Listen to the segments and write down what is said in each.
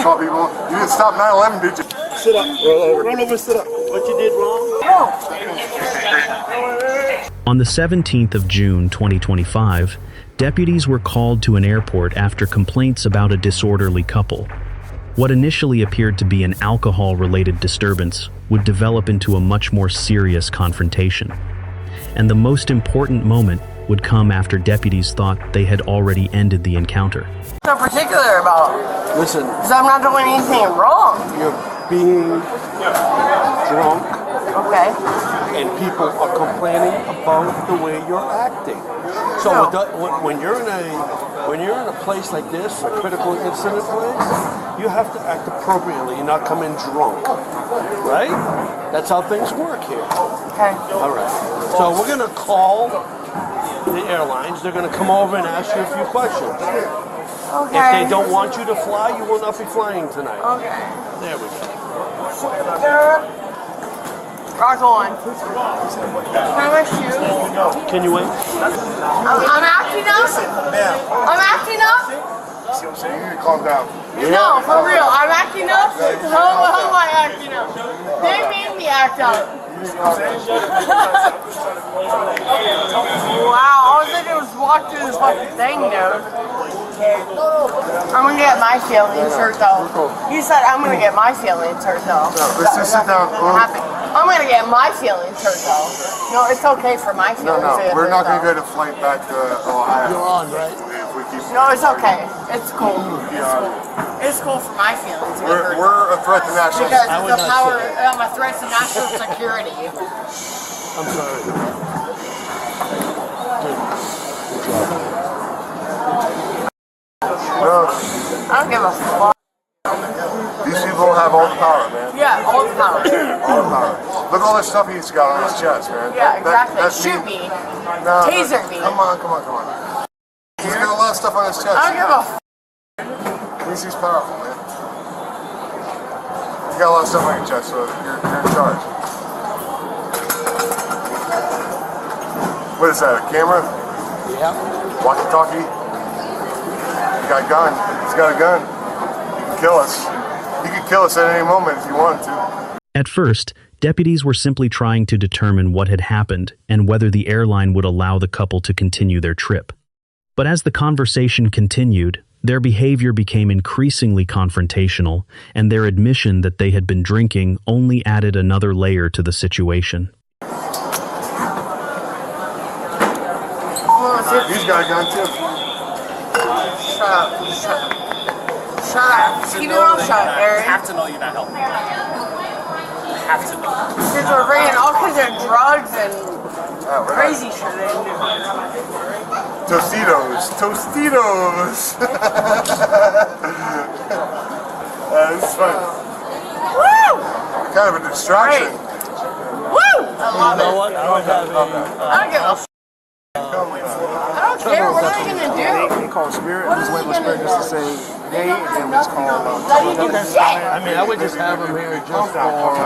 call people. You didn't stop 9/11, did you? Sit up, roll over. Roll over, sit up. What you did wrong? On the 17th of June 2025, deputies were called to an airport after complaints about a disorderly couple. What initially appeared to be an alcohol-related disturbance would develop into a much more serious confrontation. And the most important moment would come after deputies thought they had already ended the encounter. So particular about? Listen. Because I'm not doing anything wrong. You're being drunk. Okay. And people are complaining about the way you're acting. So when you're in a place like this, a critical incident place, you have to act appropriately and not come in drunk, right? That's how things work here. Okay. All right. So we're gonna call the airlines. They're gonna come over and ask you a few questions. Okay. If they don't want you to fly, you will not be flying tonight. Okay. There we go. Rock on. Can I wear shoes? Can you wait? I'm acting up? I'm acting up? See what I'm saying? You need to calm down. No, for real. I'm acting up? How am I acting up? They made me act up. Wow, all I did was walk through this fucking thing, dude. I'm gonna get my feelings hurt though. You said I'm gonna get my feelings hurt though. Let's just sit down. I'm gonna get my feelings hurt though. No, it's okay for my feelings to get hurt. We're not gonna get a flight back to Ohio. You're on, right? No, it's okay. It's cool. It's cool for my feelings to get hurt. We're a threat to national security. Because I'm a threat to national security. I'm sorry. No, I don't give a fuck. these people have all the power, man. Yeah, all the power. All the power. Look at all that stuff he's got on his chest, man. Yeah, exactly. That's Shoot me. No, Taser me. Come on. He's got a lot of stuff on his chest. I don't give a He's powerful, man. You got a lot of stuff on your chest, so you're in charge. What is that, a camera? Yeah. Walkie-talkie? He got a gun. He's got a gun. He can kill us. He could kill us at any moment if he wanted to. At first, deputies were simply trying to determine what had happened and whether the airline would allow the couple to continue their trip. But as the conversation continued, their behavior became increasingly confrontational, and their admission that they had been drinking only added another layer to the situation. He's got a gun too. Shut up. Keep your mouth shut, Eric. I have to know you're not helping. I have to know. Because we're bringing all kinds of drugs and crazy shit in. Tostitos. This is fun. Woo! Kind of a distraction. Woo! I love it. What? I would have I don't give a f***. I don't care. What are you gonna do? They call spirit. His way with spirit is to say they and it's called. Let you do shit. I mean, I would just have them here just for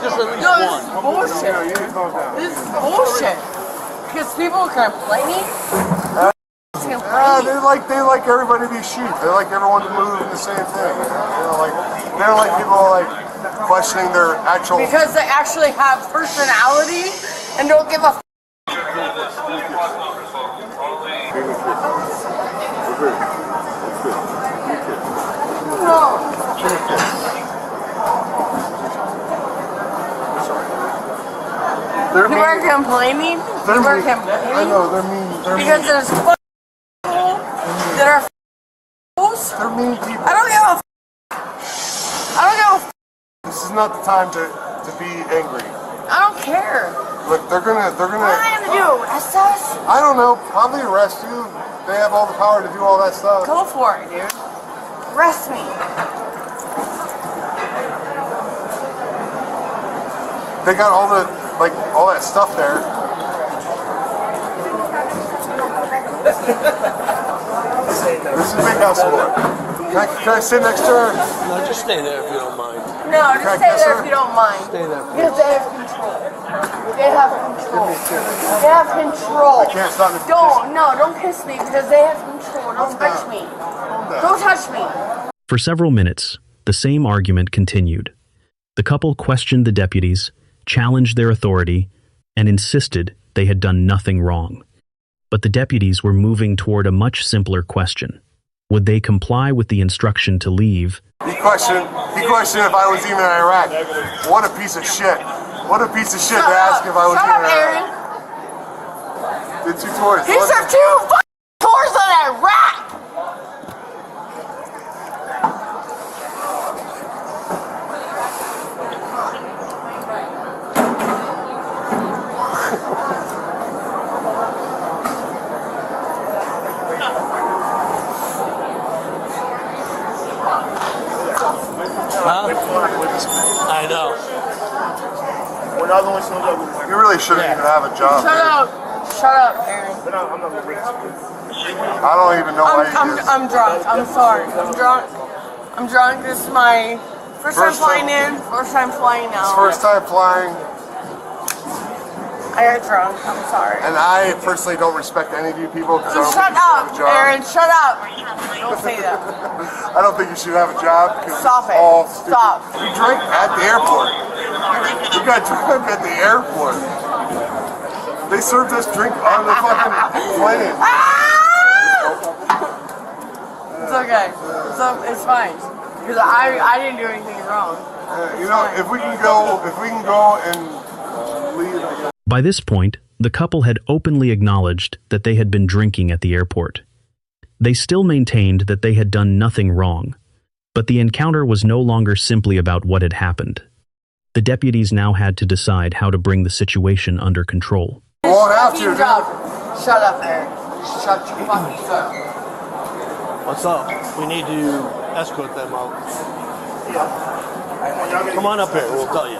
just at least No, this is one. bullshit. This is bullshit. Because people are complaining. They like everybody to be sheep. They like everyone to move in the same thing. They don't like people questioning their actual. Because they actually have personality and don't give a f***. No. They're You weren't complaining? They're You weren't mean. complaining? I know, they're mean. Because there's people that are fools. They're mean people. I don't give a f***. I don't give a f***. This is not the time to be angry. I don't care. Look, they're gonna. What am I gonna do? Arrest us? I don't know. Probably arrest you. They have all the power to do all that stuff. Go for it, dude. Arrest me. They got all the all that stuff there. This is Big House Boy. Can I sit next to her? No, just stay there if you don't mind. No, just stay there if you don't mind. Stay there. Because they have control. They have control. They have control. I can't stop this. Don't kiss me because they have control. Don't touch me. Don't touch me. For several minutes, the same argument continued. The couple questioned the deputies, challenged their authority, and insisted they had done nothing wrong. But the deputies were moving toward a much simpler question. Would they comply with the instruction to leave? He questioned if I was even in Iraq. What a piece of shit. What a piece of shit to ask if I was even in Iraq. Did 2 tours. He served 2 tours in Iraq! Huh? I know. We're not the ones who know. You really shouldn't even have a job. Shut up, Aaron. I don't even know why you did. I'm drunk. I'm sorry. I'm drunk. This is my first time flying in, first time flying out. First time flying. I got drunk. I'm sorry. And I personally don't respect any of you people because I don't Shut think you up, should have a job. Aaron. Shut up. Don't say that. I don't think you should have a job because Stop it's it. all stupid. Stop. You drink at the airport. You got drunk at the airport. They served us drink on the fucking plane. It's okay. It's fine. Because I didn't do anything wrong. You know, if we can go and leave. By this point, the couple had openly acknowledged that they had been drinking at the airport. They still maintained that they had done nothing wrong, but the encounter was no longer simply about what had happened. The deputies now had to decide how to bring the situation under control. You won't have to. Shut up, Aaron. Shut your fucking up. What's up? We need to escort them out. Come on up here, we'll tell you.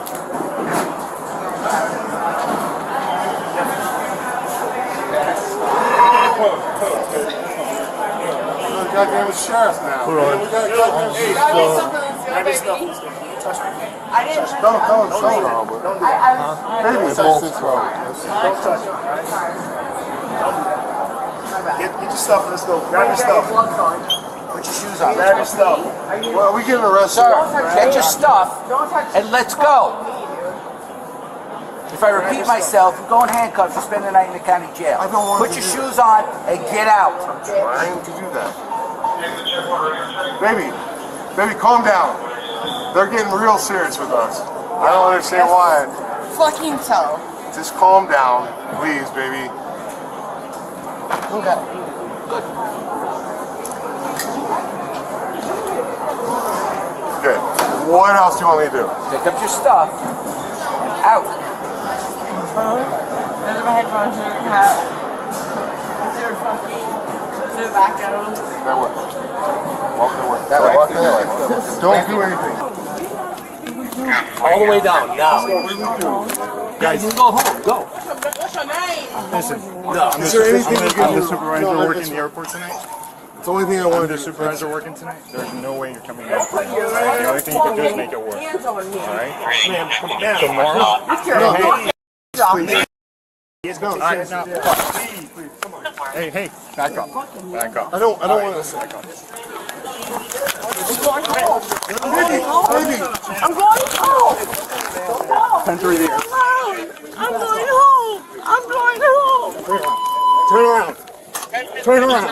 Goddamn sheriff now. We're on. I didn't. Don't. Baby, both. Get your stuff. Let's go. Grab your stuff. Put your shoes on. Grab your stuff. Well, we getting arrested. Sir, get your stuff and let's go. If I repeat myself, you go in handcuffs, you spend the night in the county jail. I don't want Put to your do shoes on and get out. Trying to do that. Baby, calm down. They're getting real serious with us. I don't understand why. Fucking so. Just calm down, please, baby. Okay. Good. What else do you want me to do? Pick up your stuff and out. Those are my headphones, your hat. Your fucking tobacco. That way. Walk that way. Walk that way. Don't do anything. All the way down, now. Guys, you can go home, go. What's your name? Listen, Is there anything you can I'm do? the supervisor working the airport tonight. It's the only thing I want I'm to the do. supervisor working tonight. There's no way you're coming in. The only thing you can do is make it work. Hands on me. Alright? Ma'am, come down. Tomorrow. He's going. Alright, now. Hey, back up. Back up. I don't want to say. I'm going home. I'm going home. Enter the air. I'm going home. I'm going home. Turn around. Turn around.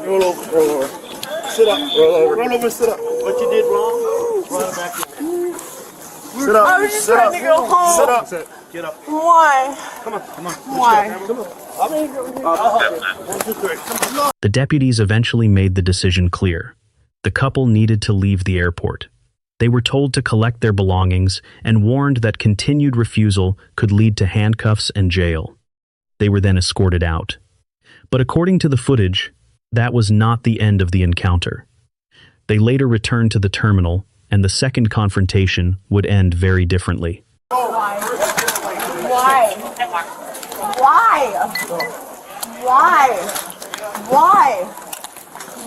Roll over. Sit up. Roll over, sit up. What you did wrong, run it back in. Sit up. I was just trying to go home. Sit up. Get up. Why? Come on. Why? The deputies eventually made the decision clear. The couple needed to leave the airport. They were told to collect their belongings and warned that continued refusal could lead to handcuffs and jail. They were then escorted out. But according to the footage, that was not the end of the encounter. They later returned to the terminal, and the second confrontation would end very differently. Why?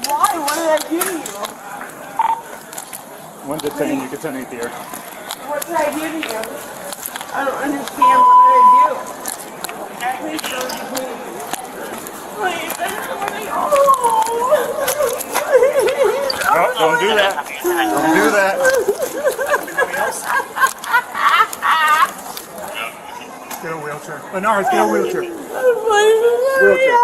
What did I do to you? One detention, you can detonate the air. What did I do to you? I don't understand. What did I do? Please don't do me. Please, I just want to go home. No, don't do that. Don't do that. Get a wheelchair. Bernard, get a wheelchair. Wheelchair.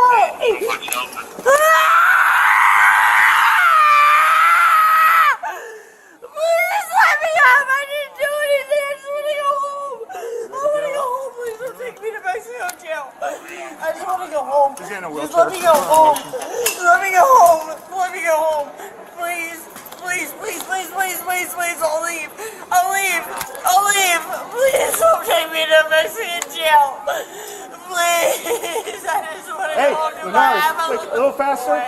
Please let me up. I didn't do anything. I just want to go home. I want to go home. Please don't take me to Mexico jail. I just want to go home. He's in a Just wheelchair. let me go home. Let me go home. Let me go home. Please. Please, please, please, please, please, please. I'll leave. I'll leave. I'll leave. Please don't take me to Mexican jail. Please. I just want to Hey, go home to my Bernard, have a little faster. I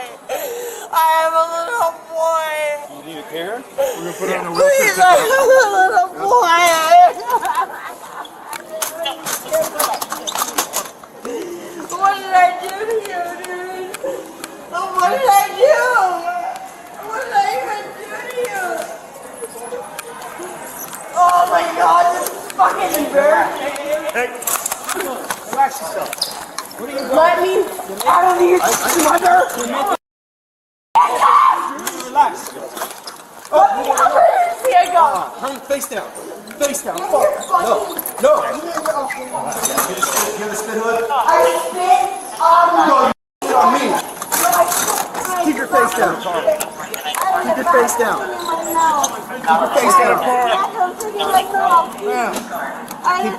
have a little boy. You need a care? We're going to put her on the Please, wheelchair. I have a little boy. What did I do to you, dude? What did I do? What did I even do to you? Oh my God, this is fucking embarrassing. Hey, relax yourself. Let me out of here, mother. Relax. Where is he? I go. Turn face down. Face down. No. Give a spin hood. I spit on Spit on me. Keep your face down. Keep your face down. Keep your face down.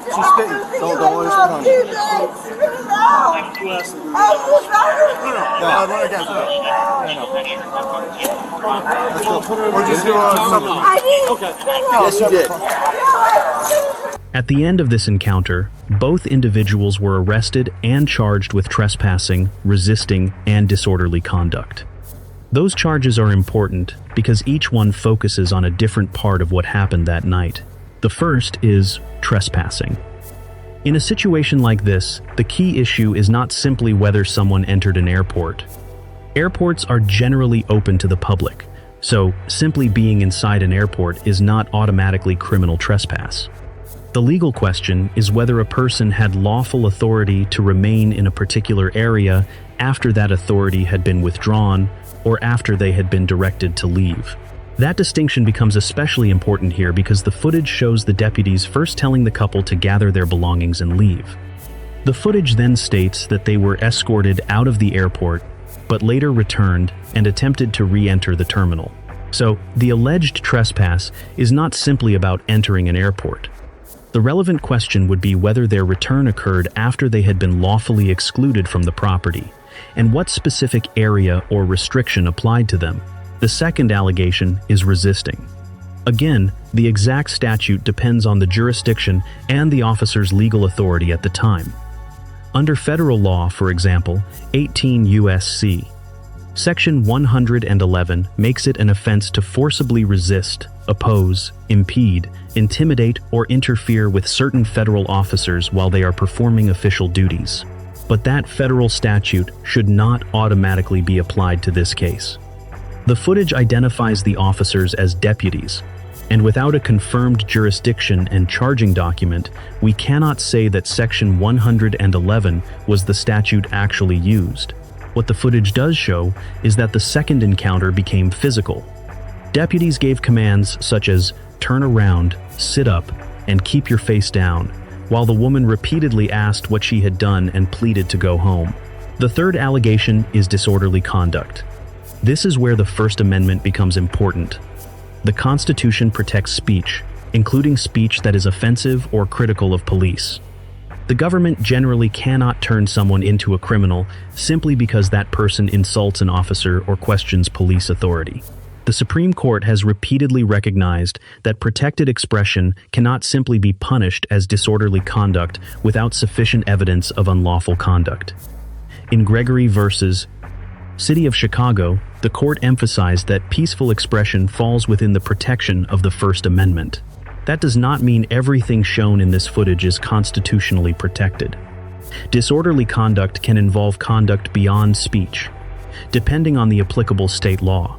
She's spitting. Don't let her spit on you. No, again. We're just doing something. Okay. Yes, you did. At the end of this encounter, both individuals were arrested and charged with trespassing, resisting, and disorderly conduct. Those charges are important because each one focuses on a different part of what happened that night. The first is trespassing. In a situation like this, the key issue is not simply whether someone entered an airport. Airports are generally open to the public, so simply being inside an airport is not automatically criminal trespass. The legal question is whether a person had lawful authority to remain in a particular area after that authority had been withdrawn or after they had been directed to leave. That distinction becomes especially important here because the footage shows the deputies first telling the couple to gather their belongings and leave. The footage then states that they were escorted out of the airport, but later returned and attempted to re-enter the terminal. So, the alleged trespass is not simply about entering an airport. The relevant question would be whether their return occurred after they had been lawfully excluded from the property, and what specific area or restriction applied to them. The second allegation is resisting. Again, the exact statute depends on the jurisdiction and the officer's legal authority at the time. Under federal law, for example, 18 U.S.C. Section 111 makes it an offense to forcibly resist, oppose, impede, intimidate, or interfere with certain federal officers while they are performing official duties. But that federal statute should not automatically be applied to this case. The footage identifies the officers as deputies, and without a confirmed jurisdiction and charging document, we cannot say that Section 111 was the statute actually used. What the footage does show is that the second encounter became physical. Deputies gave commands such as turn around, sit up, and keep your face down, while the woman repeatedly asked what she had done and pleaded to go home. The third allegation is disorderly conduct. This is where the First Amendment becomes important. The Constitution protects speech, including speech that is offensive or critical of police. The government generally cannot turn someone into a criminal simply because that person insults an officer or questions police authority. The Supreme Court has repeatedly recognized that protected expression cannot simply be punished as disorderly conduct without sufficient evidence of unlawful conduct. In Gregory versus City of Chicago, the court emphasized that peaceful expression falls within the protection of the First Amendment. That does not mean everything shown in this footage is constitutionally protected. Disorderly conduct can involve conduct beyond speech, depending on the applicable state law.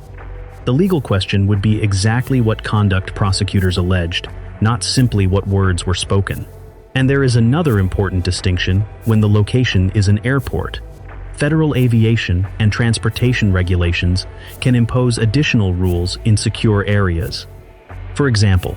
The legal question would be exactly what conduct prosecutors alleged, not simply what words were spoken. And there is another important distinction when the location is an airport. Federal aviation and transportation regulations can impose additional rules in secure areas. For example,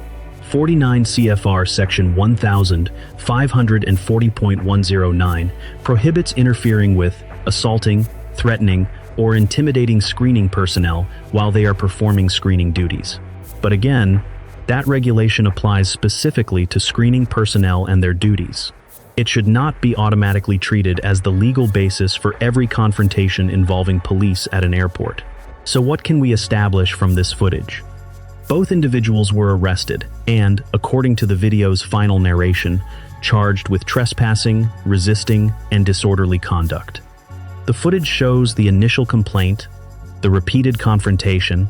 49 CFR Section 1540.109 prohibits interfering with, assaulting, threatening, or intimidating screening personnel while they are performing screening duties. But again, that regulation applies specifically to screening personnel and their duties. It should not be automatically treated as the legal basis for every confrontation involving police at an airport. So what can we establish from this footage? Both individuals were arrested and, according to the video's final narration, charged with trespassing, resisting, and disorderly conduct. The footage shows the initial complaint, the repeated confrontation,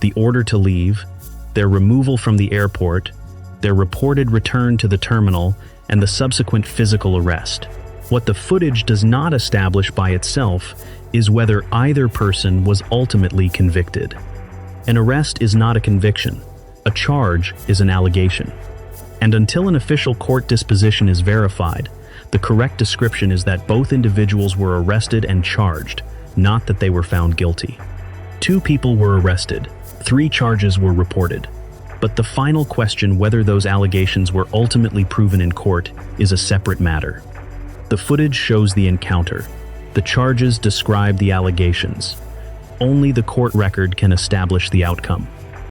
the order to leave, their removal from the airport, their reported return to the terminal, and the subsequent physical arrest. What the footage does not establish by itself is whether either person was ultimately convicted. An arrest is not a conviction. A charge is an allegation. And until an official court disposition is verified, the correct description is that both individuals were arrested and charged, not that they were found guilty. 2 people were arrested. 3 charges were reported. But the final question whether those allegations were ultimately proven in court is a separate matter. The footage shows the encounter. The charges describe the allegations. Only the court record can establish the outcome.